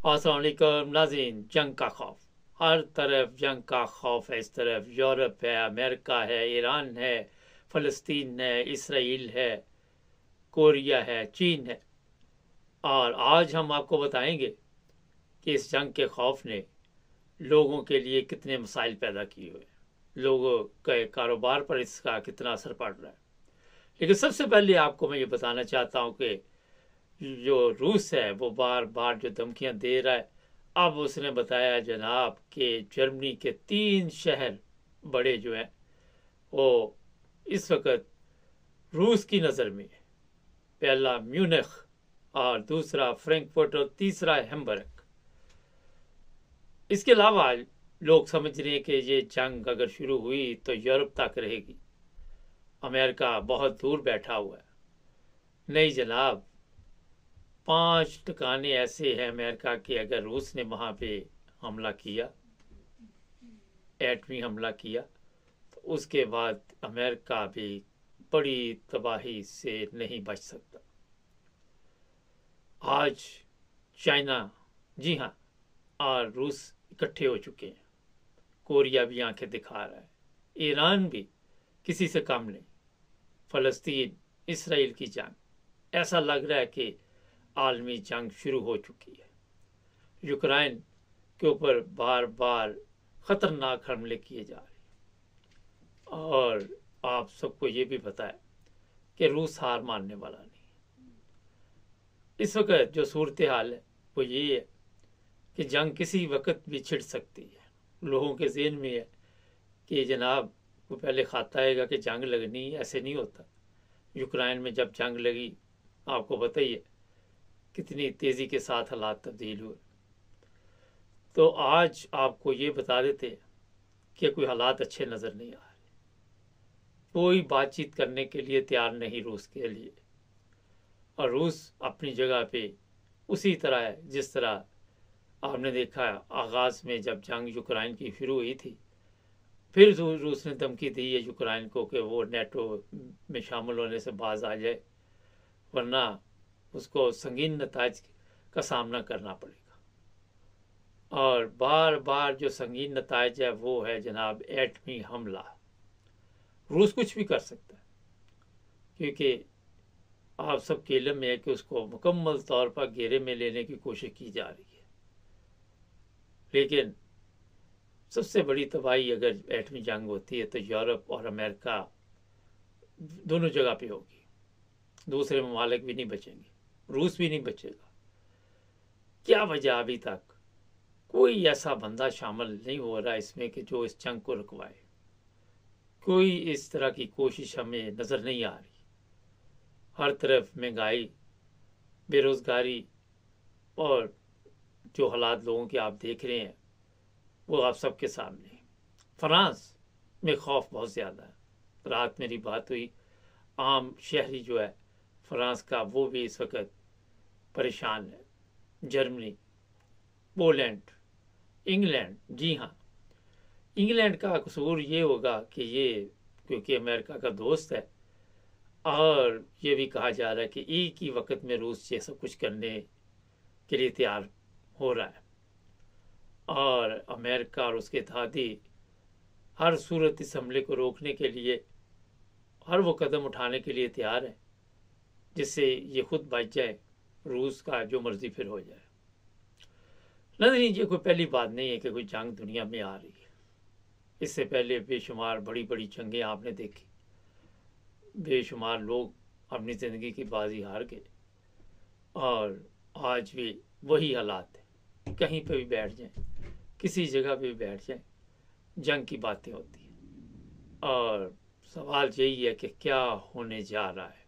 अस्सलाम वालेकुम नाज़रीन। जंग का खौफ, हर तरफ जंग का खौफ है। इस तरफ यूरोप है, अमेरिका है, ईरान है, फ़लस्तीन है, इसराइल है, कोरिया है, चीन है। और आज हम आपको बताएंगे कि इस जंग के खौफ ने लोगों के लिए कितने मसाइल पैदा किए हुए हैं, लोगों के कारोबार पर इसका कितना असर पड़ रहा है। लेकिन सबसे पहले आपको मैं ये बताना चाहता हूँ कि जो रूस है वो बार बार जो धमकियां दे रहा है। अब उसने बताया जनाब कि जर्मनी के 3 शहर बड़े जो हैं वो इस वक्त रूस की नज़र में है। पहला म्यूनिख और दूसरा फ्रैंकफर्ट और तीसरा हैम्बर्ग। इसके अलावा लोग समझ रहे हैं कि ये जंग अगर शुरू हुई तो यूरोप तक रहेगी। अमेरिका बहुत दूर बैठा हुआ है। नहीं जनाब, 5 ठिकाने ऐसे हैं अमेरिका के, अगर रूस ने वहां पे हमला किया, एटमी हमला किया, तो उसके बाद अमेरिका भी बड़ी तबाही से नहीं बच सकता। आज चाइना, जी हाँ, और रूस इकट्ठे हो चुके हैं। कोरिया भी आंखें दिखा रहा है। ईरान भी किसी से कम नहीं। फलस्तीन इसराइल की जंग, ऐसा लग रहा है कि आलमी जंग शुरू हो चुकी है। यूक्रेन के ऊपर बार बार खतरनाक हमले किए जा रहे हैं। और आप सबको ये भी पता है कि रूस हार मानने वाला नहीं। इस वक्त जो सूरत हाल है वो ये है कि जंग किसी वक्त भी छिड़ सकती है। लोगों के ज़हन में है कि जनाब वो पहले खाता आएगा कि जंग लगनी है। ऐसे नहीं होता। यूक्रेन में जब जंग लगी, आपको पता ही है कितनी तेज़ी के साथ हालात तब्दील हुए। तो आज आपको ये बता देते हैं कि कोई हालात अच्छे नज़र नहीं आ रहे। कोई बातचीत करने के लिए तैयार नहीं रूस के लिए। और रूस अपनी जगह पे उसी तरह है जिस तरह आपने देखा आगाज़ में जब जंग यूक्रेन की शुरू हुई थी। फिर रूस ने धमकी दी है यूक्रेन को कि वो नेटो में शामिल होने से बाज आ जाए, वरना उसको संगीन नताज का सामना करना पड़ेगा। और बार बार जो संगीन नताज है वो है जनाब एटमी हमला। रूस कुछ भी कर सकता है, क्योंकि आप सबके इल्म में है कि उसको मुकम्मल तौर पर घेरे में लेने की कोशिश की जा रही है। लेकिन सबसे बड़ी तबाही अगर एटमी जंग होती है तो यूरोप और अमेरिका दोनों जगह पे होगी। दूसरे ममालिक भी नहीं बचेंगे, रूस भी नहीं बचेगा। क्या वजह अभी तक कोई ऐसा बंदा शामिल नहीं हो रहा इसमें कि जो इस जंग को रुकवाए। कोई इस तरह की कोशिश हमें नज़र नहीं आ रही। हर तरफ महंगाई, बेरोज़गारी और जो हालात लोगों के आप देख रहे हैं वो आप सबके सामने। फ्रांस में खौफ बहुत ज़्यादा है। रात मेरी बात हुई, आम शहरी जो है फ्रांस का वो भी इस वक्त परेशान है। जर्मनी, पोलैंड, इंग्लैंड, जी हाँ, इंग्लैंड का कसूर ये होगा कि ये क्योंकि अमेरिका का दोस्त है, और ये भी कहा जा रहा है कि एक ही वक्त में रूस ये सब कुछ करने के लिए तैयार हो रहा है। और अमेरिका और उसके इत्तेहादी हर सूरत इस हमले को रोकने के लिए हर वो कदम उठाने के लिए तैयार है जिससे ये खुद बच जाए, रूस का जो मर्जी फिर हो जाए। नहीं, ये कोई पहली बात नहीं है कि कोई जंग दुनिया में आ रही है। इससे पहले बेशुमार बड़ी बड़ी जंगें आपने देखी। बेशुमार लोग अपनी ज़िंदगी की बाजी हार गए, और आज भी वही हालात है। कहीं पे भी बैठ जाएं, किसी जगह पे भी बैठ जाएं, जंग की बातें होती हैं। और सवाल यही है कि क्या होने जा रहा है।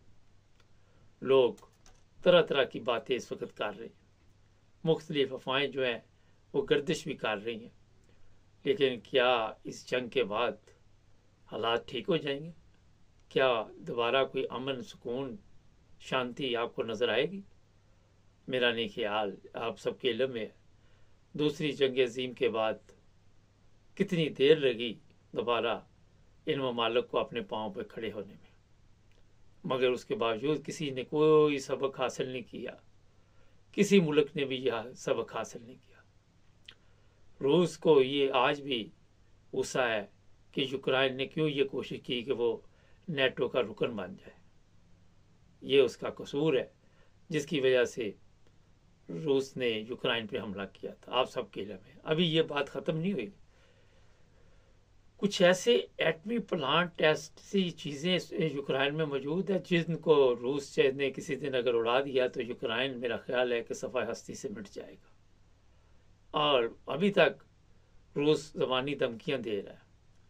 लोग तरह तरह की बातें इस वक्त कर रहे हैं। मुख्तलिफ अफवाहें जो हैं वो गर्दिश भी कर रही हैं। लेकिन क्या इस जंग के बाद हालात ठीक हो जाएंगे? क्या दोबारा कोई अमन, सुकून, शांति आपको नज़र आएगी? मेरा नहीं ख्याल। आप सबके इल्म में दूसरी जंग अज़ीम के बाद कितनी देर लगी दोबारा इन ममालिक को अपने पाँव पर खड़े होने में, मगर उसके बावजूद किसी ने कोई सबक हासिल नहीं किया। किसी मुल्क ने भी यह सबक हासिल नहीं किया। रूस को ये आज भी गुस्सा है कि यूक्रेन ने क्यों ये कोशिश की कि वो नेटो का रुकन बन जाए। ये उसका कसूर है जिसकी वजह से रूस ने यूक्रेन पे हमला किया था। आप सबके इल्म है। अभी ये बात ख़त्म नहीं हुई। कुछ ऐसे एटमी प्लांट टेस्ट सी चीज़ें यूक्रेन में मौजूद है जिनको रूस ने किसी दिन अगर उड़ा दिया तो यूक्रेन मेरा ख्याल है कि सफ़ाई हस्ती से मिट जाएगा। और अभी तक रूस ज़बानी धमकियाँ दे रहा है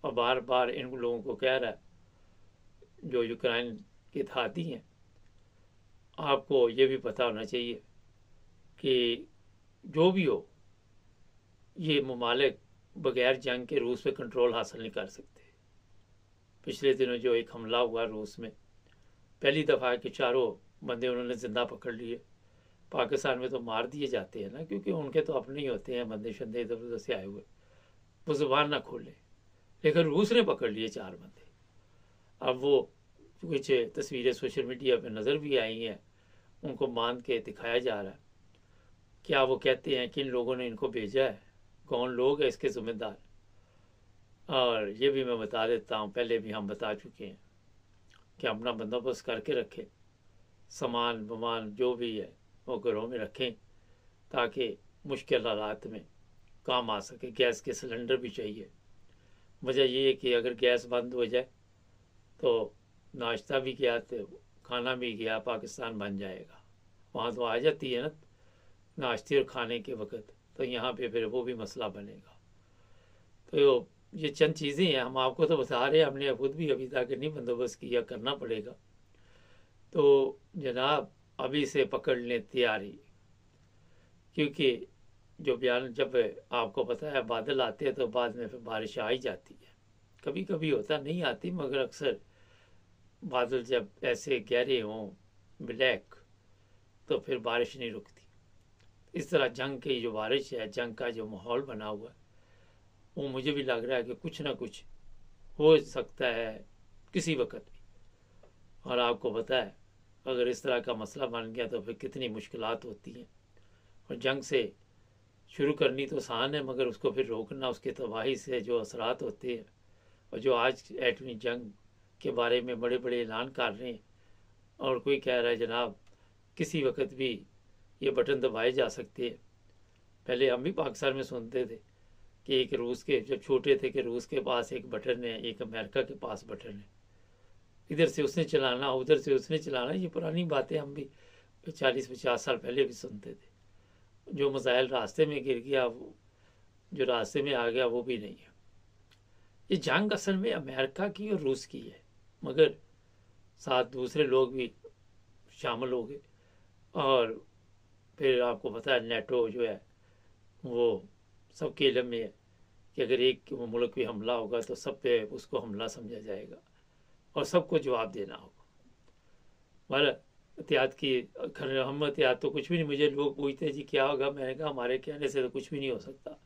और बार बार इन लोगों को कह रहा है जो यूक्रेन के इत्तेहादी हैं, आपको ये भी पता होना चाहिए कि जो भी हो ये ममालिक बगैर जंग के रूस पे कंट्रोल हासिल नहीं कर सकते। पिछले दिनों जो एक हमला हुआ रूस में, पहली दफ़ा के 4 बंदे उन्होंने ज़िंदा पकड़ लिए। पाकिस्तान में तो मार दिए जाते हैं ना, क्योंकि उनके तो अपने ही होते हैं बंदे शंदे इधर उधर से आए हुए, वो ज़ुबान ना खोले। लेकिन रूस ने पकड़ लिए 4 बंदे। अब वो कुछ तस्वीरें सोशल मीडिया पे नज़र भी आई हैं, उनको मान के दिखाया जा रहा है। क्या वो कहते हैं कि इन लोगों ने इनको भेजा है, कौन लोग हैं इसके ज़िम्मेदार। और ये भी मैं बता देता हूँ, पहले भी हम बता चुके हैं कि अपना बंदोबस्त करके रखें, सामान बमान जो भी है वो घरों में रखें ताकि मुश्किल हालात में काम आ सके। गैस के सिलेंडर भी चाहिए। वजह ये है कि अगर गैस बंद हो जाए तो नाश्ता भी गया तो खाना भी गया, पाकिस्तान बन जाएगा। वहाँ तो आ जाती है ना नाश्ते और खाने के वक्त, तो यहाँ पे फिर वो भी मसला बनेगा। तो ये चंद चीज़ें हैं, हम आपको तो बता रहे हैं, हमने खुद भी अभी तक नहीं बंदोबस्त किया, करना पड़ेगा। तो जनाब अभी से पकड़ लें तैयारी, क्योंकि जो बयान जब आपको पता है बादल आते हैं तो बाद में फिर बारिश आ ही जाती है। कभी कभी होता नहीं आती, मगर अक्सर बादल जब ऐसे गहरे हों ब्लैक तो फिर बारिश नहीं रुकती। इस तरह जंग की जो बारिश है, जंग का जो माहौल बना हुआ है, वो मुझे भी लग रहा है कि कुछ ना कुछ हो सकता है किसी वक्त भी। और आपको पता है अगर इस तरह का मसला बन गया तो फिर कितनी मुश्किलात होती हैं। और जंग से शुरू करनी तो आसान है, मगर उसको फिर रोकना, उसके तबाही से जो असरात होते हैं, और जो आज एटमी जंग के बारे में बड़े बड़े ऐलान कर रहे हैं और कोई कह रहा है जनाब किसी वक्त भी ये बटन दबाए जा सकते हैं। पहले हम भी पाकिस्तान में सुनते थे कि एक रूस के, जब छोटे थे, कि रूस के पास एक बटन है, एक अमेरिका के पास बटन है, इधर से उसने चलाना उधर से उसने चलाना। ये पुरानी बातें हम भी 40-50 साल पहले भी सुनते थे। जो मिसाइल रास्ते में गिर गया, वो जो रास्ते में आ गया वो भी नहीं है। ये जंग असल में अमेरिका की और रूस की है, मगर साथ दूसरे लोग भी शामिल हो गए। और फिर आपको पता है नेटो जो है वो सबके इल्म में है कि अगर एक मुल्क पे हमला होगा तो सब पे उसको हमला समझा जाएगा और सबको जवाब देना होगा। हमारा एहतियात की हम एहतियात तो कुछ भी नहीं। मुझे लोग पूछते हैं जी क्या होगा, मैंने कहा हमारे कहने से तो कुछ भी नहीं हो सकता,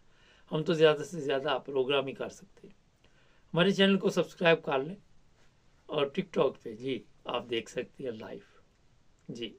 हम तो ज़्यादा से ज़्यादा प्रोग्राम ही कर सकते हैं। हमारे चैनल को सब्सक्राइब कर लें और टिकटॉक पे जी आप देख सकते हैं लाइव जी।